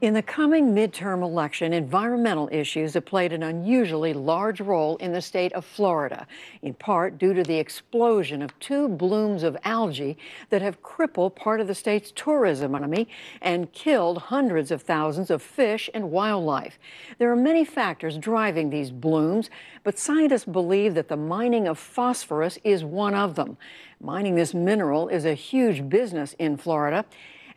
In the coming midterm election, environmental issues have played an unusually large role in the state of Florida, in part due to the explosion of two blooms of algae that have crippled part of the state's tourism economy and killed hundreds of thousands of fish and wildlife. There are many factors driving these blooms, but scientists believe that the mining of phosphorus is one of them. Mining this mineral is a huge business in Florida.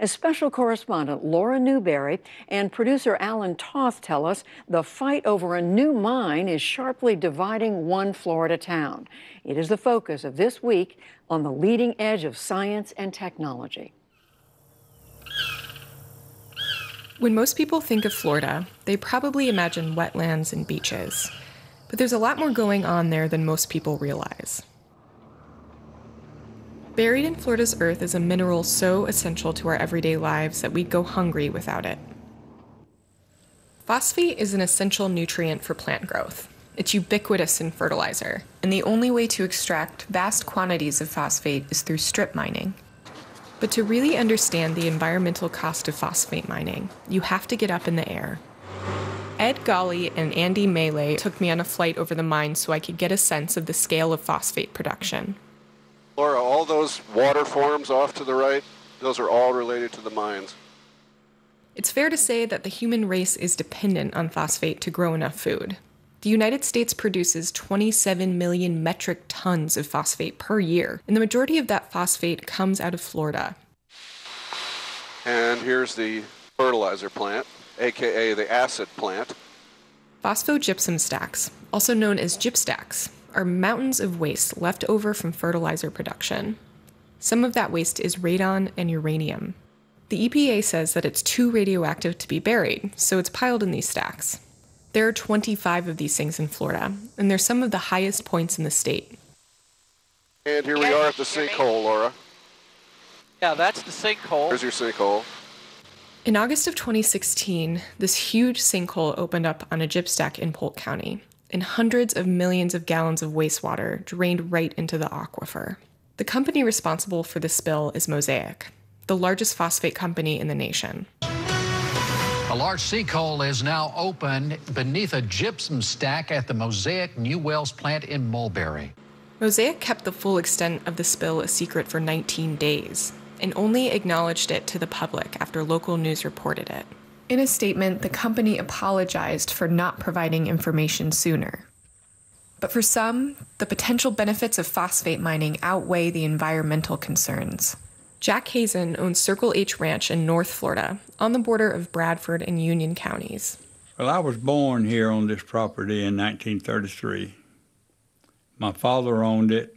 As special correspondent Laura Newberry and producer Alan Toth tell us, the fight over a new mine is sharply dividing one Florida town. It is the focus of this week on the leading edge of science and technology. When most people think of Florida, they probably imagine wetlands and beaches. But there's a lot more going on there than most people realize. Buried in Florida's earth is a mineral so essential to our everyday lives that we'd go hungry without it. Phosphate is an essential nutrient for plant growth. It's ubiquitous in fertilizer, and the only way to extract vast quantities of phosphate is through strip mining. But to really understand the environmental cost of phosphate mining, you have to get up in the air. Ed Golly and Andy Melee took me on a flight over the mine so I could get a sense of the scale of phosphate production. Laura, all those water forms off to the right, those are all related to the mines. It's fair to say that the human race is dependent on phosphate to grow enough food. The United States produces 27 million metric tons of phosphate per year, and the majority of that phosphate comes out of Florida. And here's the fertilizer plant, aka the acid plant. Phosphogypsum stacks, also known as gypstacks, are mountains of waste left over from fertilizer production. Some of that waste is radon and uranium. The EPA says that it's too radioactive to be buried, so it's piled in these stacks. There are 25 of these things in Florida, and they're some of the highest points in the state. And here we are at the sinkhole, Laura. Yeah, that's the sinkhole. Here's your sinkhole. In August of 2016, this huge sinkhole opened up on a gypstack in Polk County, and hundreds of millions of gallons of wastewater drained right into the aquifer. The company responsible for the spill is Mosaic, the largest phosphate company in the nation. A large sinkhole is now open beneath a gypsum stack at the Mosaic New Wells plant in Mulberry. Mosaic kept the full extent of the spill a secret for 19 days, and only acknowledged it to the public after local news reported it. In a statement, the company apologized for not providing information sooner. But for some, the potential benefits of phosphate mining outweigh the environmental concerns. Jack Hazen owns Circle H Ranch in North Florida, on the border of Bradford and Union counties. Well, I was born here on this property in 1933. My father owned it,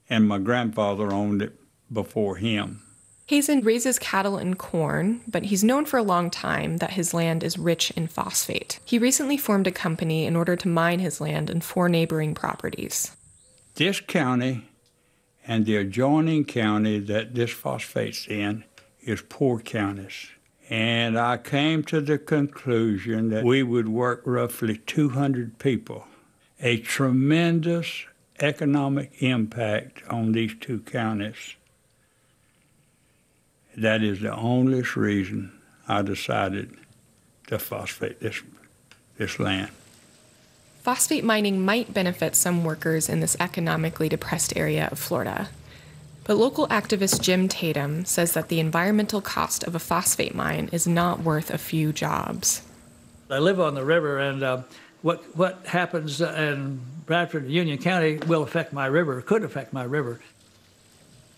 and my grandfather owned it before him. Hazen raises cattle and corn, but he's known for a long time that his land is rich in phosphate. He recently formed a company in order to mine his land and 4 neighboring properties. This county and the adjoining county that this phosphate's in is poor counties. And I came to the conclusion that we would work roughly 200 people. A tremendous economic impact on these 2 counties. That is the only reason I decided to phosphate this land. Phosphate mining might benefit some workers in this economically depressed area of Florida. But local activist Jim Tatum says that the environmental cost of a phosphate mine is not worth a few jobs. I live on the river, and what happens in Bradford and Union County will affect my river, could affect my river.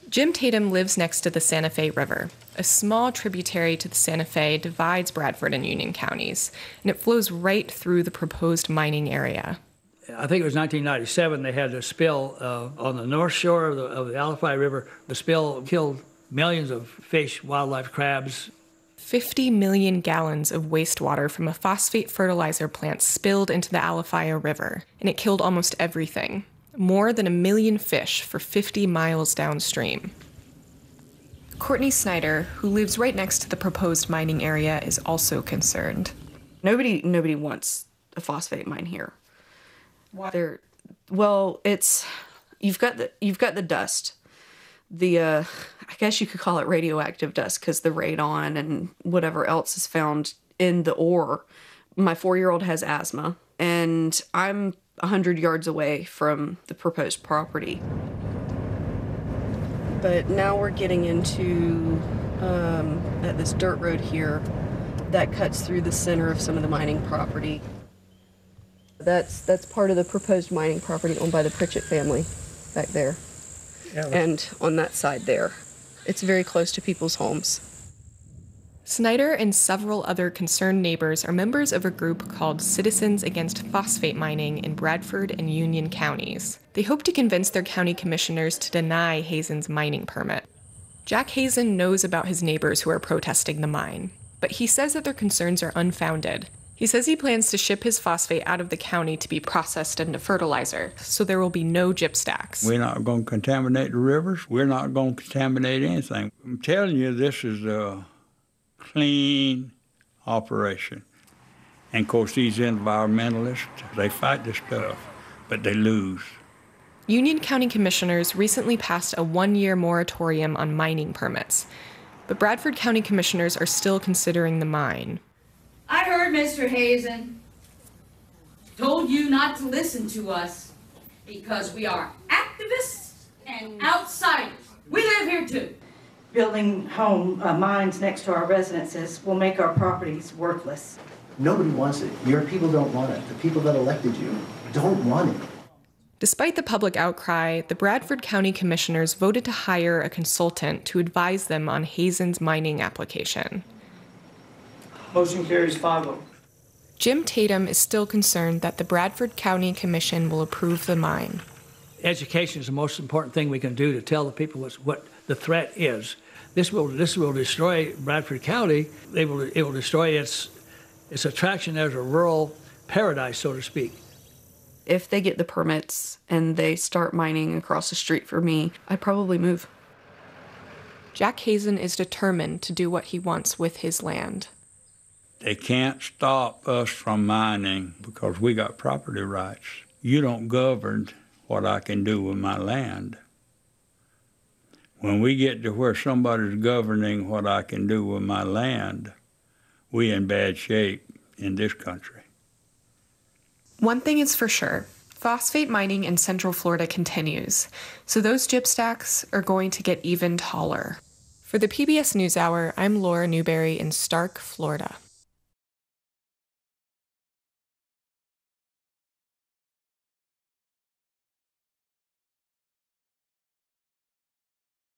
Jim Tatum lives next to the Santa Fe River. A small tributary to the Santa Fe divides Bradford and Union counties, and it flows right through the proposed mining area. I think it was 1997, they had a spill on the north shore of the Alafai River. The spill killed millions of fish, wildlife, crabs. 50 million gallons of wastewater from a phosphate fertilizer plant spilled into the Alafaya River, and it killed almost everything. More than 1 million fish for 50 miles downstream. Courtney Snyder, who lives right next to the proposed mining area, is also concerned. Nobody wants a phosphate mine here. Why? Well, you've got the dust. I guess you could call it radioactive dust because the radon and whatever else is found in the ore. My 4-year-old has asthma, and I'm 100 yards away from the proposed property. But now we're getting into at this dirt road here that cuts through the center of some of the mining property. That's part of the proposed mining property owned by the Pritchett family back there. Yeah, and on that side there. It's very close to people's homes. Snyder and several other concerned neighbors are members of a group called Citizens Against Phosphate Mining in Bradford and Union counties. They hope to convince their county commissioners to deny Hazen's mining permit. Jack Hazen knows about his neighbors who are protesting the mine, but he says that their concerns are unfounded. He says he plans to ship his phosphate out of the county to be processed into fertilizer, so there will be no gyp stacks. We're not going to contaminate the rivers. We're not going to contaminate anything. I'm telling you, this is a clean operation. And of course, these environmentalists, they fight this stuff, but they lose. Union County Commissioners recently passed a 1-year moratorium on mining permits, but Bradford County Commissioners are still considering the mine. I heard Mr. Hazen told you not to listen to us because we are activists and outsiders. We live here too. Building mines next to our residences will make our properties worthless. Nobody wants it. Your people don't want it. The people that elected you don't want it. Despite the public outcry, the Bradford County Commissioners voted to hire a consultant to advise them on Hazen's mining application. Motion carries 5-0. Jim Tatum is still concerned that the Bradford County Commission will approve the mine. Education is the most important thing we can do to tell the people what the threat is. This will destroy Bradford County. It will destroy its attraction as a rural paradise, so to speak. If they get the permits and they start mining across the street for me, I'd probably move. Jack Hazen is determined to do what he wants with his land. They can't stop us from mining because we got property rights. You don't govern what I can do with my land. When we get to where somebody's governing what I can do with my land, we in bad shape in this country. One thing is for sure, phosphate mining in Central Florida continues, so those gyp stacks are going to get even taller. For the PBS NewsHour, I'm Laura Newberry in Stark, Florida.